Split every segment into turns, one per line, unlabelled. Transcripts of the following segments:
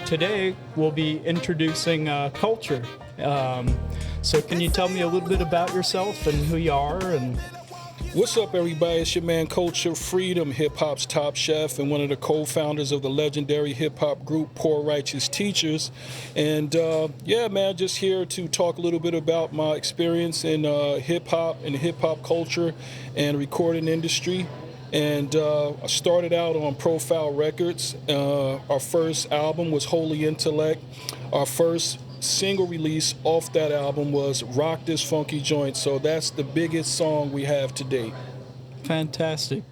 today we'll be introducing culture. So can you tell me a little bit about yourself and who you are? And
What's up, everybody? It's your man, Culture Freedom, hip hop's top chef, and one of the co-founders of the legendary hip hop group Poor Righteous Teachers. And yeah, man, just here to talk a little bit about my experience in hip hop and hip hop culture and recording industry. And I started out on Profile Records. Our first album was Holy Intellect. Our first single release off that album was Rock This Funky Joint. So that's the biggest song we have to date.
fantastic.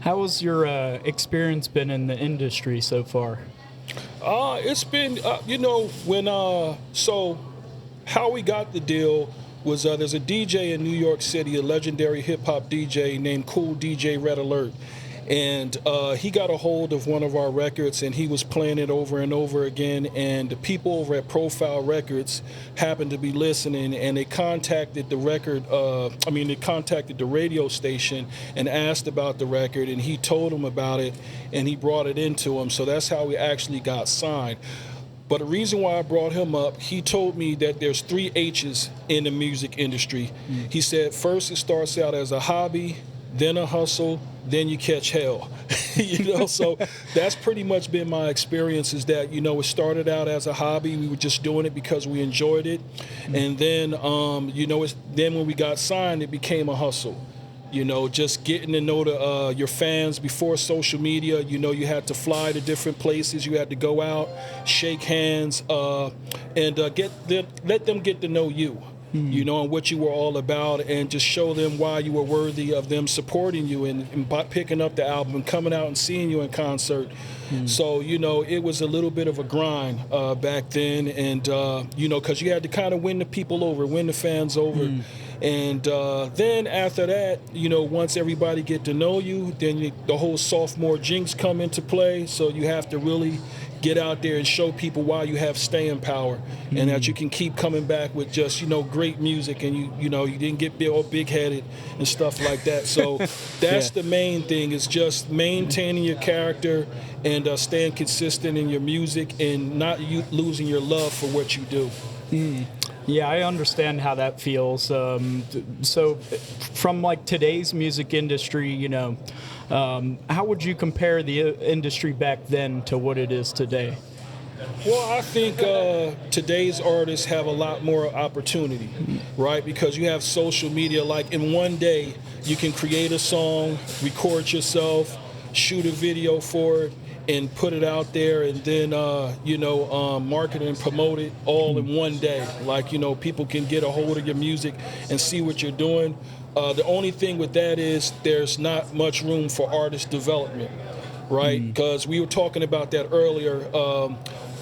How has your experience been in the industry so far?
It's been, so how we got the deal was there's a DJ in New York City, a legendary hip hop DJ named Cool DJ Red Alert. And he got a hold of one of our records and he was playing it over and over again. And the people over at Profile Records happened to be listening, and they contacted the radio station and asked about the record, and he told them about it and he brought it into him. So that's how we actually got signed. But the reason why I brought him up, he told me that there's 3 H's in the music industry. He said first it starts out as a hobby, then a hustle, then you catch hell. So that's pretty much been my experience, is that, it started out as a hobby. We were just doing it because we enjoyed it. And then, then when we got signed, it became a hustle. Just getting to know your fans before social media. You had to fly to different places. You had to go out, shake hands, and let them get to know you. And what you were all about, and just show them why you were worthy of them supporting you and picking up the album and coming out and seeing you in concert. So, it was a little bit of a grind back then, and, because you had to kind of win the people over, win the fans over. And then after that, once everybody get to know you, then the whole sophomore jinx come into play. So you have to really get out there and show people why you have staying power, and that you can keep coming back with just, great music, and you didn't get all big-headed and stuff like that. So that's the main thing, is just maintaining your character and staying consistent in your music and not losing your love for what you do.
Yeah, I understand how that feels. So from like today's music industry, how would you compare the industry back then to what it is today?
Well, I think today's artists have a lot more opportunity, right? Because you have social media. Like in one day, you can create a song, record yourself, shoot a video for it, and put it out there, and then market and promote it all in one day. Like, people can get a hold of your music and see what you're doing. The only thing with that is there's not much room for artist development, right? Because we were talking about that earlier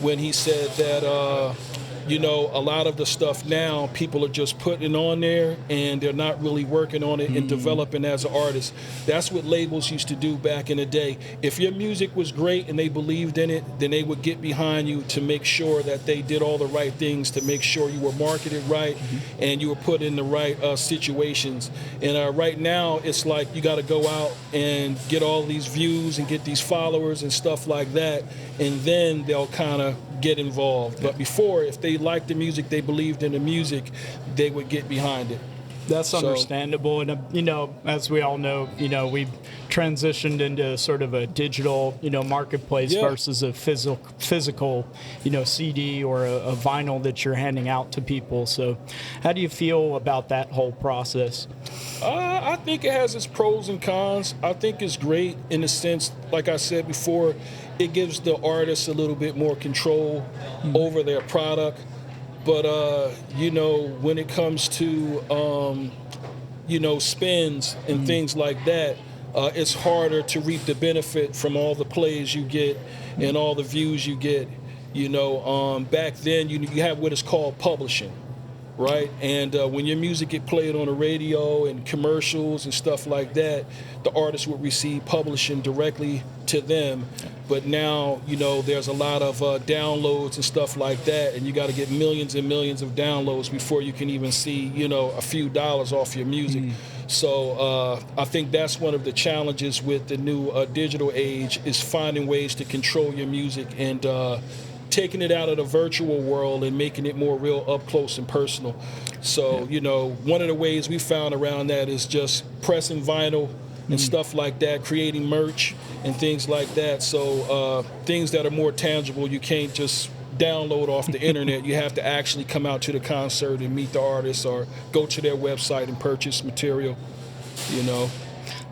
when he said that a lot of the stuff now, people are just putting on there and they're not really working on it and developing as an artist. That's what labels used to do back in the day. If your music was great and they believed in it, then they would get behind you to make sure that they did all the right things to make sure you were marketed right and you were put in the right situations. And right now, it's like you got to go out and get all these views and get these followers and stuff like that, and then they'll kind of get involved. But before, if they liked the music, they believed in the music, they would get behind it.
That's understandable. And, as we all know, we've transitioned into sort of a digital, marketplace versus a physical, CD or a vinyl that you're handing out to people. So how do you feel about that whole process?
I think it has its pros and cons. I think it's great in the sense, like I said before, it gives the artist a little bit more control over their product. But, when it comes to, spins and things like that, it's harder to reap the benefit from all the plays you get and all the views you get. Back then, you have what is called publishing, right? And when your music get played on the radio and commercials and stuff like that, the artist would receive publishing directly to them. But now, there's a lot of downloads and stuff like that, and you got to get millions and millions of downloads before you can even see, a few dollars off your music. So I think that's one of the challenges with the new digital age, is finding ways to control your music and taking it out of the virtual world and making it more real up close and personal. So, you know, one of the ways we found around that is just pressing vinyl and stuff like that, creating merch and things like that. So things that are more tangible, you can't just download off the internet. You have to actually come out to the concert and meet the artists or go to their website and purchase material, you know.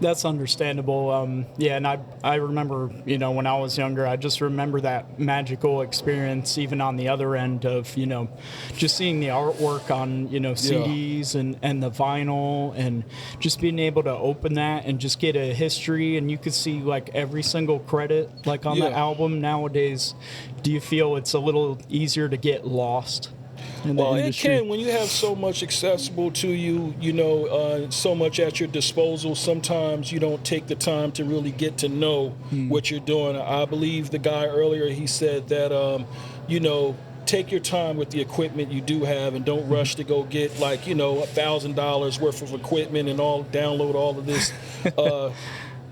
That's understandable. Yeah, and I remember, you know, when I was younger, I just remember that magical experience, even on the other end of, you know, just seeing the artwork on, you know, CDs and the vinyl, and just being able to open that and just get a history, and you could see like every single credit like on the album. Nowadays, do you feel it's a little easier to get lost?
Well, it can when you have so much accessible to you, you know, so much at your disposal. Sometimes you don't take the time to really get to know what you're doing. I believe the guy earlier, he said that, you know, take your time with the equipment you do have and don't rush to go get like, you know, $1,000 worth of equipment and download all of this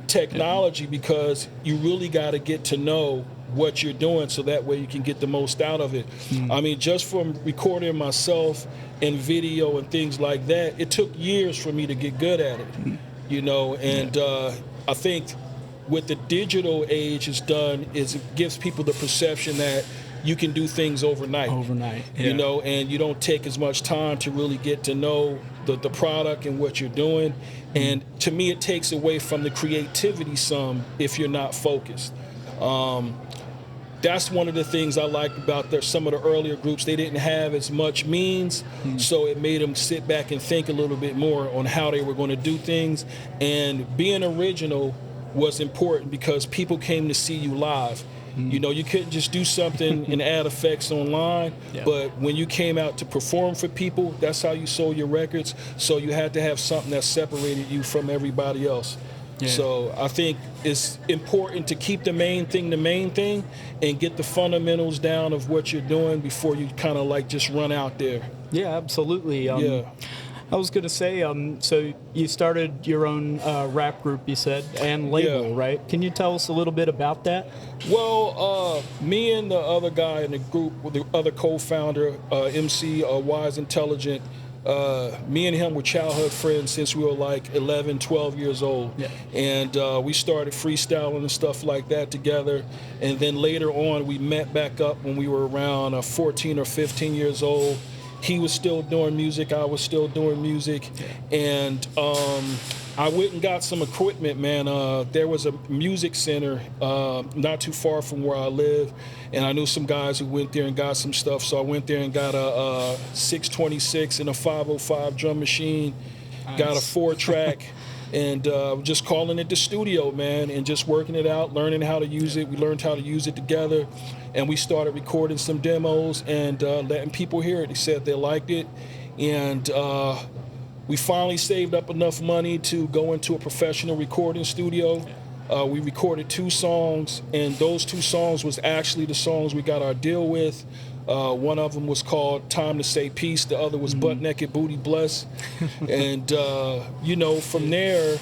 technology, because you really got to get to know what you're doing so that way you can get the most out of it. I mean, just from recording myself and video and things like that, it took years for me to get good at it, you know, and I think what the digital age has done is it gives people the perception that you can do things overnight, you know, and you don't take as much time to really get to know the product and what you're doing. And to me, it takes away from the creativity some if you're not focused. That's one of the things I like about some of the earlier groups. They didn't have as much means, so it made them sit back and think a little bit more on how they were going to do things. And being original was important because people came to see you live. You know, you couldn't just do something and add effects online, but when you came out to perform for people, that's how you sold your records. So you had to have something that separated you from everybody else. So I think it's important to keep the main thing and get the fundamentals down of what you're doing before you kind of like just run out there. Yeah,
absolutely. I was going to say, so you started your own rap group, you said, and label, right? Can you tell us a little bit about that?
Well, me and the other guy in the group, the other co-founder, MC Wise Intelligent, me and him were childhood friends since we were like 11, 12 years old. And we started freestyling and stuff like that together. And then later on, we met back up when we were around 14 or 15 years old. He was still doing music, I was still doing music. And I went and got some equipment, man. There was a music center not too far from where I live, and I knew some guys who went there and got some stuff. So I went there and got a 626 and a 505 drum machine, got a 4-track, and just calling it the studio, man, and just working it out, learning how to use it. We learned how to use it together, and we started recording some demos and letting people hear it. They said they liked it, and we finally saved up enough money to go into a professional recording studio. We recorded 2 songs, and those 2 songs was actually the songs we got our deal with. One of them was called Time to Say Peace. The other was Butt Naked Booty Bless. And, you know, from there,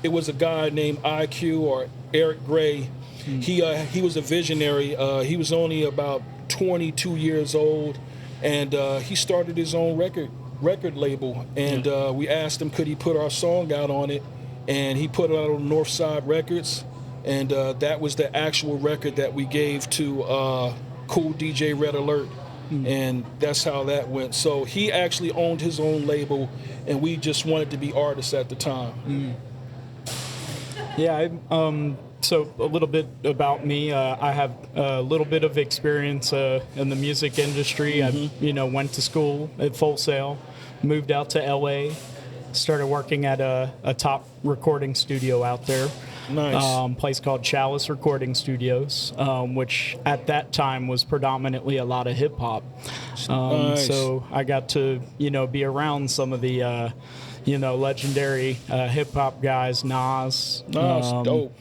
it was a guy named IQ or Eric Gray. He was a visionary. He was only about 22 years old, and he started his own record label. And we asked him, could he put our song out on it? And he put it out on Northside Records. And that was the actual record that we gave to Cool DJ Red Alert. And that's how that went. So he actually owned his own label, and we just wanted to be artists at the time.
Yeah, so a little bit about me. I have a little bit of experience in the music industry. I, went to school at Full Sail, moved out to LA, started working at a top recording studio out there.
Nice.
Place called Chalice Recording Studios, which at that time was predominantly a lot of hip hop.
Nice.
So I got to, be around some of the, legendary hip hop guys, Nas.
Dope.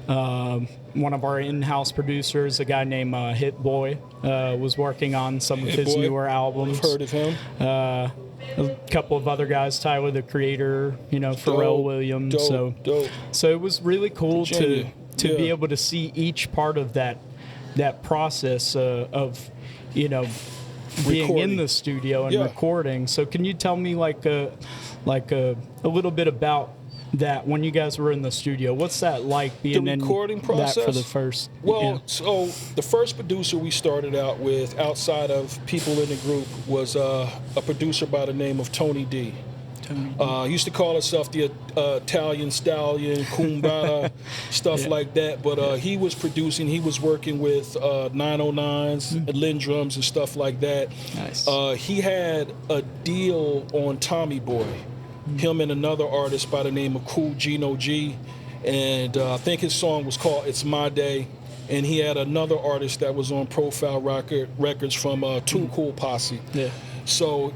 One of our in-house producers, a guy named Hit Boy, was working on some of his newer albums.
I've heard of him.
A couple of other guys, Tyler the Creator, Pharrell Williams.
Dope.
So it was really cool to be able to see each part of that that process of, you know, being
Recording.
in the studio and
Yeah.
recording. So can you tell me like a little bit about that when you guys were in the studio? What's that like being
The recording
in
process?
that for the first?
Well,
yeah.
so the first producer we started out with outside of people in the group was a producer by the name of Tony D. He used to call himself the Italian Stallion, Kumbaya, stuff
Yeah.
like that. But he was producing, he was working with 909s, and Lynn drums and stuff like that.
Nice.
He had a deal on Tommy Boy, him and another artist by the name of Cool Gino G. And I think his song was called It's My Day. And he had another artist that was on Profile Records from Too Cool Posse.
Yeah.
So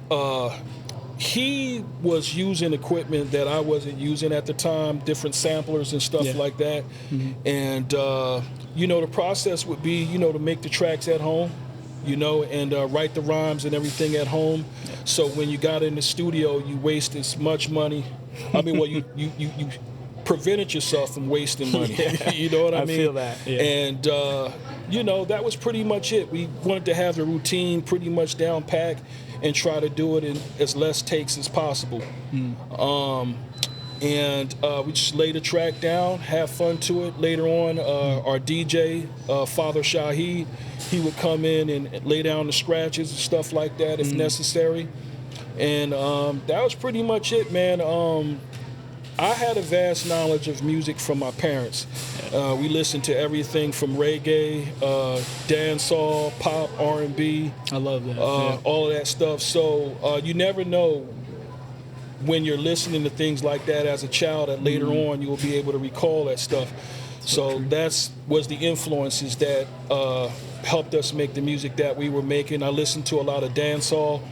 he was using equipment that I wasn't using at the time, different samplers and stuff
Yeah.
like that. And, you know, the process would be, you know, to make the tracks at home, you know, and write the rhymes and everything at home. So when you got in the studio, you waste as much money. I mean, well, you prevented yourself from wasting money.
Yeah.
You know what I mean?
feel that. Yeah.
And, you know, that was pretty much it. We wanted to have the routine pretty much down pack and try to do it in as less takes as possible. And we just lay the track down, have fun to it. Later on, our DJ, Father Shahid, he would come in and lay down the scratches and stuff like that if necessary. And that was pretty much it, man. I had a vast knowledge of music from my parents. We listened to everything from reggae, dancehall, pop, R&B.
I love that.
All of that stuff. So you never know when you're listening to things like that as a child that later on you will be able to recall that stuff. So that's was the influences that helped us make the music that we were making. I listened to a lot of dancehall.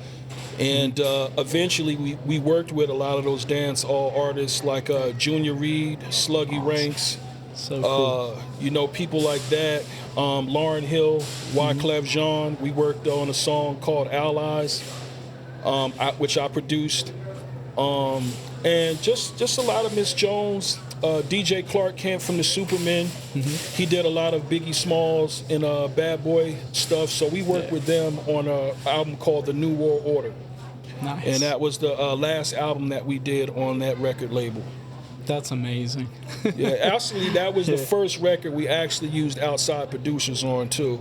And eventually we worked with a lot of those dancehall artists like Junior Reed, Sluggy Ranks,
So cool.
you know, people like that. Lauryn Hill, Wyclef Jean. We worked on a song called Allies, which I produced. And just a lot of Miss Jones, DJ Clark Kent from the Supermen. He did a lot of Biggie Smalls and Bad Boy stuff. So we worked with them on an album called The New World Order.
Nice.
And that was the last album that we did on that record label.
That's amazing.
Yeah, actually, that was the first record we actually used outside producers on too,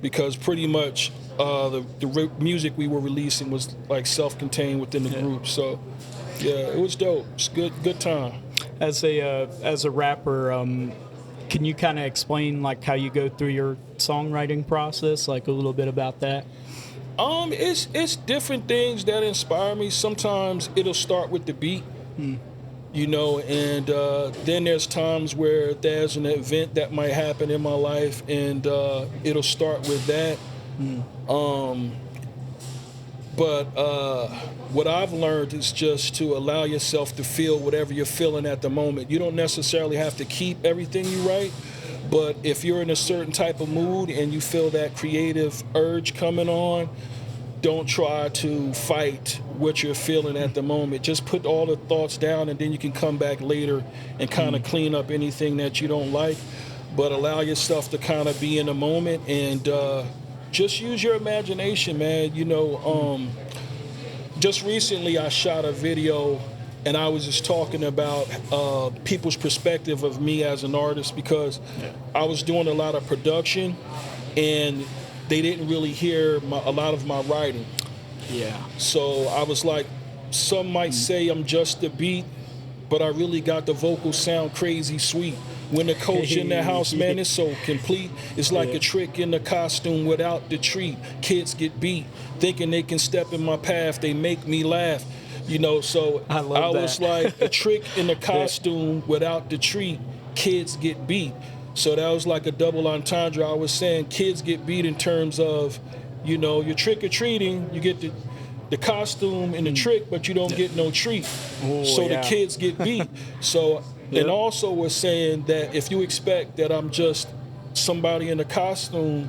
because pretty much the music we were releasing was like self-contained within the group. So, yeah, it was dope. It's good time.
As a rapper, can you kind of explain like how you go through your songwriting process, like a little bit about that?
It's different things that inspire me. Sometimes it'll start with the beat. You know, and then there's times where there's an event that might happen in my life, and it'll start with that. But what I've learned is just to allow yourself to feel whatever you're feeling at the moment. You don't necessarily have to keep everything you write, but if you're in a certain type of mood and you feel that creative urge coming on, don't try to fight what you're feeling at the moment. Just put all the thoughts down, and then you can come back later and kind of clean up anything that you don't like. But allow yourself to kind of be in the moment and just use your imagination, man. You know, just recently I shot a video, and I was just talking about people's perspective of me as an artist, because I was doing a lot of production, and they didn't really hear a lot of my writing.
Yeah.
So I was like, some might say I'm just the beat, but I really got the vocal sound crazy sweet. When the coach in the house, man, it's so complete. It's like a trick in the costume without the treat. Kids get beat, thinking they can step in my path. They make me laugh. You know, so I was like a trick in the costume without the treat. Kids get beat. So that was like a double entendre. I was saying kids get beat in terms of, you know, you're trick-or-treating, you get the costume and the trick, but you don't get no treat.
Ooh,
so the kids get beat. So, and also was saying that if you expect that I'm just somebody in a costume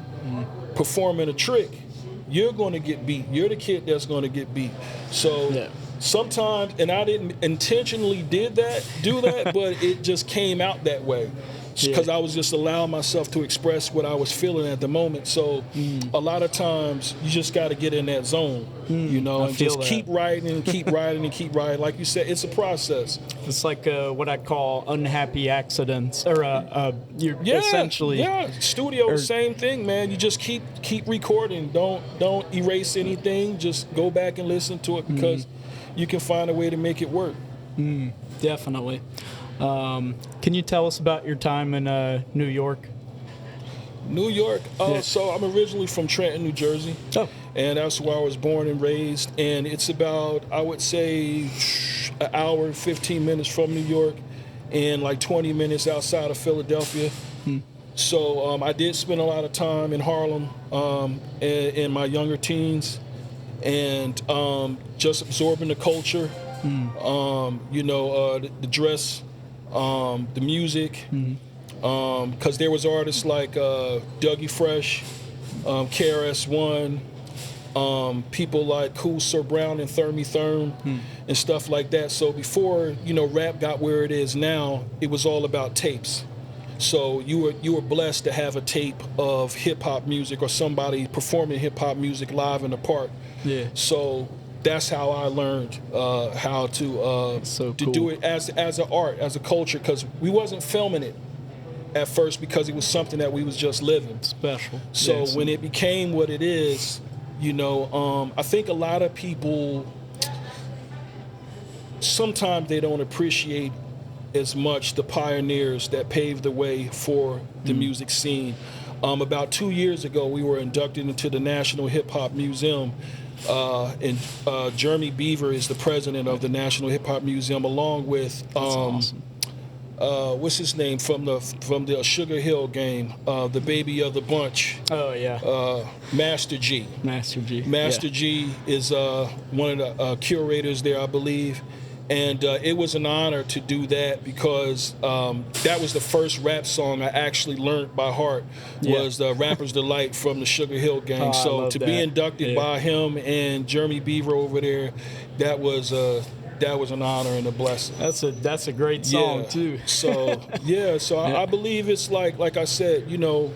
performing a trick, you're going to get beat. You're the kid that's going to get beat. So sometimes, and I didn't intentionally do that, but it just came out that way. because I was just allowing myself to express what I was feeling at the moment. So a lot of times you just got to get in that zone, you know, and just keep writing and keep writing and keep writing. Like you said, it's a process.
It's like what I call unhappy accidents, or you're essentially
studio, same thing, man. You just keep recording. Don't erase anything. Just go back and listen to it, because you can find a way to make it work.
Definitely. Can you tell us about your time in New York?
New York. So I'm originally from Trenton, New Jersey.
Oh.
And that's where I was born and raised. And it's about, I would say, an hour and 15 minutes from New York, and like 20 minutes outside of Philadelphia. So I did spend a lot of time in Harlem in my younger teens, and just absorbing the culture, you know, the dress, the music, because there was artists like Dougie Fresh, KRS-One, people like Cool Sir Brown and Thermy Therm, and stuff like that. So before, you know, rap got where it is now, it was all about tapes. So you were blessed to have a tape of hip hop music, or somebody performing hip hop music live in the park. Yeah. So that's how I learned how to do it as an art, as a culture, because we wasn't filming it at first, because it was something that we was just living.
Special.
So when it became what it is, you know, I think a lot of people, sometimes they don't appreciate as much the pioneers that paved the way for the music scene. About 2 years ago, we were inducted into the National Hip Hop Museum, and Jeremy Beaver is the president of the National Hip Hop Museum, along with what's his name from the Sugar Hill Gang, the baby of the bunch.
Oh yeah.
Master G.
Master G.
Master G is one of the curators there, I believe. And it was an honor to do that, because that was the first rap song I actually learned by heart, was Rapper's Delight from the Sugar Hill Gang. So to be inducted by him and Jeremy Beaver over there, that was an honor and a blessing.
That's a great song too.
So I believe it's like I said, you know,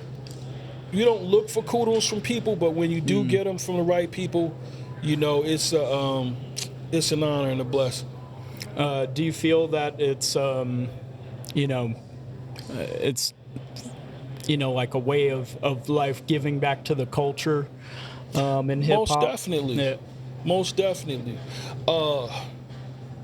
you don't look for kudos from people, but when you do get them from the right people, you know, it's an honor and a blessing.
Do you feel that it's, you know, it's, you know, like a way of life, giving back to the culture in hip hop?
Most definitely. Yeah. Most definitely.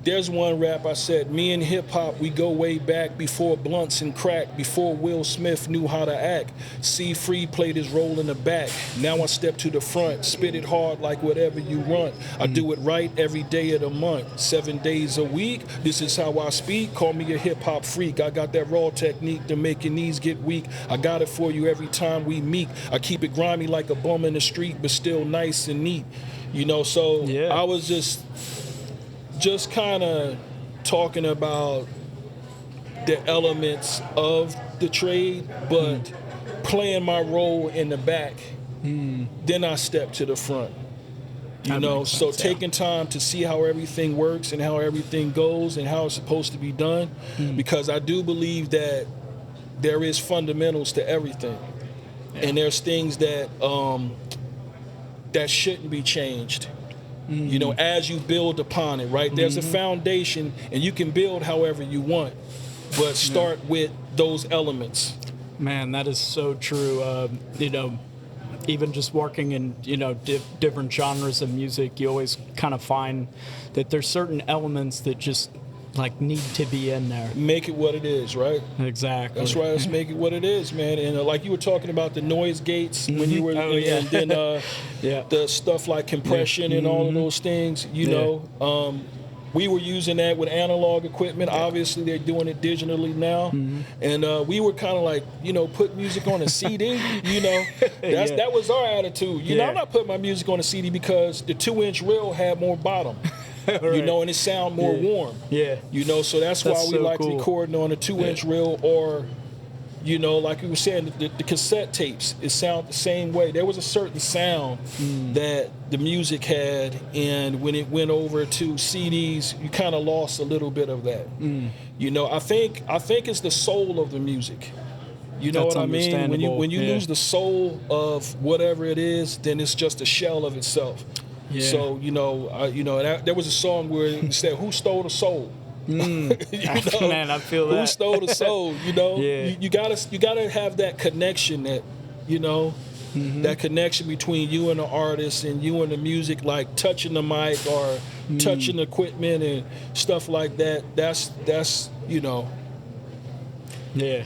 There's one rap I said, me and hip hop, we go way back, before blunts and crack, before Will Smith knew how to act. C-Free played his role in the back. Now I step to the front, spit it hard like whatever you want. I do it right every day of the month, 7 days a week. This is how I speak. Call me a hip hop freak. I got that raw technique to make your knees get weak. I got it for you every time we meet. I keep it grimy like a bum in the street, but still nice and neat. You know, so I was just kind of talking about the elements of the trade, but playing my role in the back. Then I step to the front. You know, so taking time to see how everything works and how everything goes and how it's supposed to be done, because I do believe that there is fundamentals to everything, and there's things that that shouldn't be changed. You know, as you build upon it, right? There's a foundation, and you can build however you want, but start with those elements.
Man, that is so true. You know, even just working in, you know, different genres of music, you always kind of find that there's certain elements that just like need to be in there.
Make it what it is, right?
Exactly.
That's right. Let's make it what it is, man. And like you were talking about the noise gates when you were, and then the stuff like compression and all of those things. You know, we were using that with analog equipment. Obviously, they're doing it digitally now, and we were kind of like, you know, put music on a CD. You know, that was our attitude. You know, I'm not putting my music on a CD because the 2-inch reel had more bottom. You know, and it sound more warm. You know, so that's why we like recording on a 2-inch reel, or, you know, like we were saying, the cassette tapes, it sound the same way. There was a certain sound that the music had, and when it went over to CDs, you kind of lost a little bit of that. You know, I think it's the soul of the music. You know
That's
what I mean?
understandable.
When you
Yeah.
lose the soul of whatever it is, then it's just a shell of itself.
Yeah.
So there was a song where it said, "Who stole the soul?" You know,
Man, I feel
who
that.
stole the soul? You know,
Yeah.
you gotta have that connection that that connection between you and the artist and you and the music, like touching the mic or touching the equipment and stuff like that. That's
Yeah.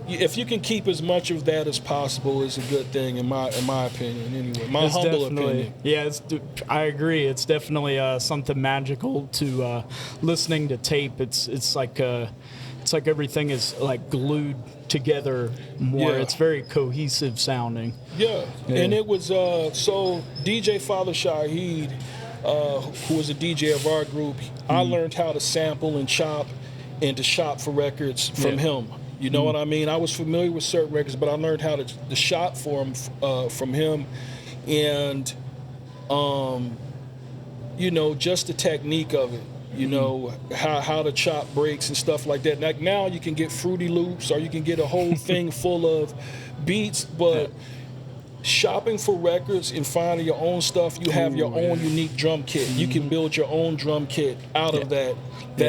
if you can keep as much of that as possible is a good thing in my opinion. Anyway, my
It's
humble
definitely,
opinion.
yeah, I agree. It's definitely something magical to listening to tape. It's like everything is like glued together more.
Yeah.
It's very cohesive sounding.
Yeah.
Yeah.
And it was so DJ Father Shahid, who was a DJ of our group. I learned how to sample and chop and to shop for records from
Yeah.
him. You know what I mean? I was familiar with certain records, but I learned how to shop for him from him, and just the technique of it. How to chop breaks and stuff like that. Like now you can get Fruity Loops or you can get a whole thing full of beats, but shopping for records and finding your own stuff, you have your own unique drum kit. You can build your own drum kit out of that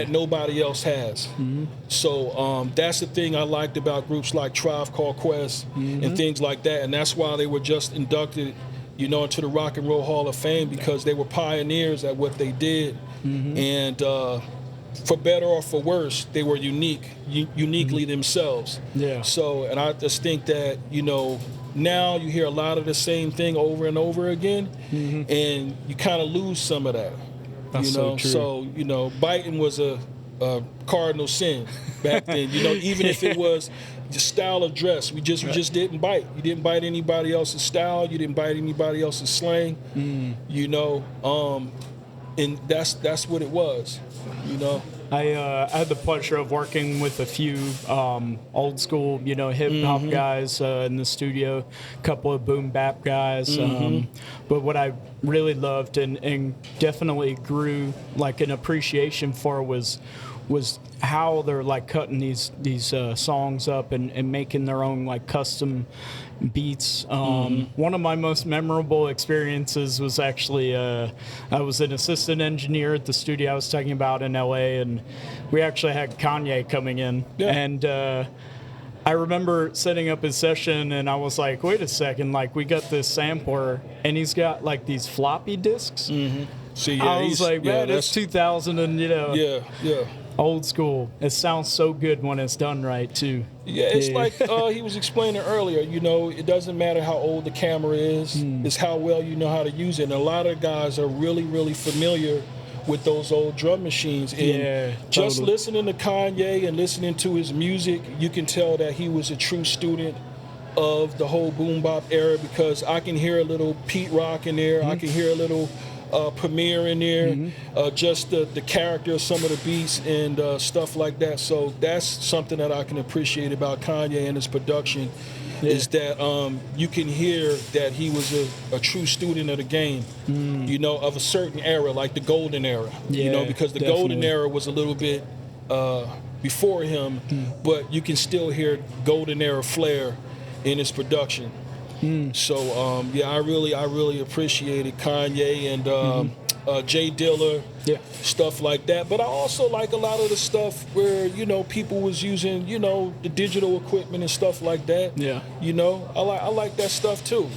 nobody else has. So that's the thing I liked about groups like Tribe Called Quest and things like that, and that's why they were just inducted into the Rock and Roll Hall of Fame, because they were pioneers at what they did. And for better or for worse, they were uniquely themselves.
Yeah.
So, and I just think that, now you hear a lot of the same thing over and over again, and you kind of lose some of that.
That's so true.
So, biting was a cardinal sin back then. Even if it was the style of dress, we just didn't bite. You didn't bite anybody else's style. You didn't bite anybody else's slang. And that's what it was.
I had the pleasure of working with a few old school, hip hop guys in the studio, a couple of boom bap guys. But what I really loved and definitely grew like an appreciation for was how they're like cutting these songs up and making their own like custom beats. One of my most memorable experiences was actually I was an assistant engineer at the studio I was talking about in LA, and we actually had Kanye coming in. And I remember setting up his session, and I was like, wait a second, like we got this sampler and he's got like these floppy disks.
So yeah,
I was like, man, it's 2000 and old school. It sounds so good when it's done right too.
Yeah, it's like he was explaining earlier, it doesn't matter how old the camera is, it's how well you know how to use it. And a lot of guys are really, really familiar with those old drum machines. And just listening to Kanye and listening to his music, you can tell that he was a true student of the whole boom bop era, because I can hear a little Pete Rock in there, I can hear a little Premier in there, just the character of some of the beats and stuff like that. So that's something that I can appreciate about Kanye and his production, is that you can hear that he was a true student of the game, of a certain era, like the golden era, because the golden era was a little bit before him, but you can still hear golden era flair in his production. So I really appreciated Kanye and Jay Dilla, stuff like that. But I also like a lot of the stuff where people was using the digital equipment and stuff like that. I like that stuff too.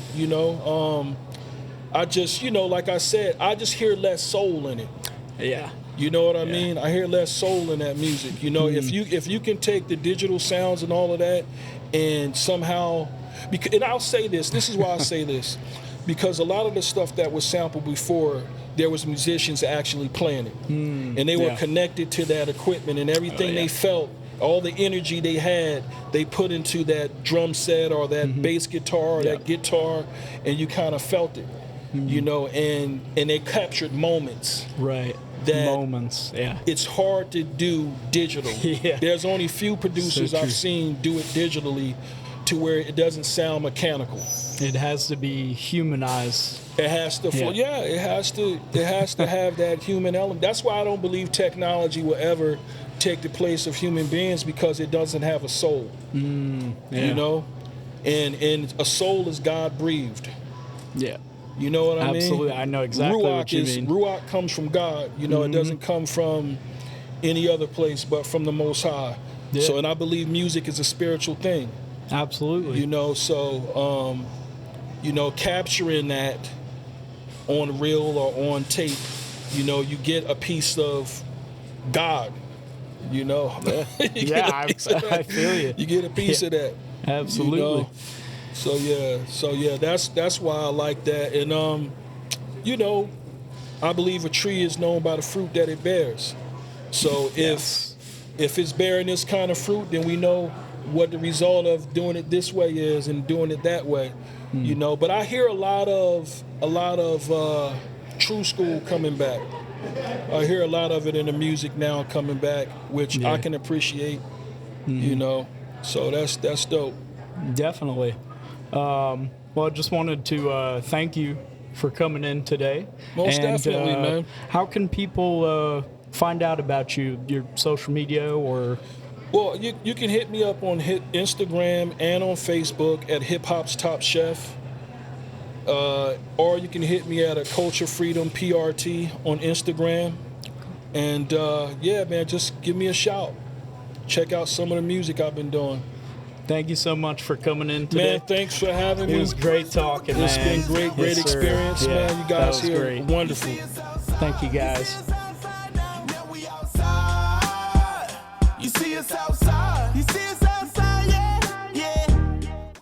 I just like I said, I just hear less soul in it. You know what I mean? I hear less soul in that music. If you can take the digital sounds and all of that and somehow. And I'll say this is why I say this, because a lot of the stuff that was sampled before, there was musicians actually playing it, and they were connected to that equipment, and everything they felt, all the energy they had, they put into that drum set or that bass guitar or that guitar, and you kind of felt it, and they captured moments.
Right. Moments,
it's hard to do digital. There's only few producers I've seen do it digitally to where it doesn't sound mechanical.
It has to be humanized.
It has to it has to have that human element. That's why I don't believe technology will ever take the place of human beings because it doesn't have a soul.
Yeah.
You know, and a soul is God breathed.
Yeah.
You know what I mean?
Absolutely. I know exactly what you mean.
Ruach comes from God. You know, it doesn't come from any other place but from the Most High.
Yeah.
So, and I believe music is a spiritual thing.
Absolutely.
You know, so, you know, capturing that on reel or on tape, you know, you get a piece of God, you know.
Yeah, I feel you.
You get a piece of that.
Absolutely.
You know? So yeah, that's why I like that. And you know, I believe a tree is known by the fruit that it bears. So if it's bearing this kind of fruit, then we know what the result of doing it this way is and doing it that way. You know, but I hear a lot of true school coming back. I hear a lot of it in the music now coming back, which I can appreciate. You know, so that's dope.
Definitely. Well, I just wanted to thank you for coming in today.
Most definitely, man.
How can people find out about you? Your social media or?
Well, you can hit me up on Instagram and on Facebook at Hip Hop's Top Chef. Or you can hit me at a Culture Freedom PRT on Instagram. And yeah, man, just give me a shout. Check out some of the music I've been doing.
Thank you so much for coming in today.
Man, thanks for having me.
It was great talking,
It's
man.
been great
Yes, sir.
experience,
Yeah,
man. You guys
that was
here,
great.
wonderful.
Thank you, guys.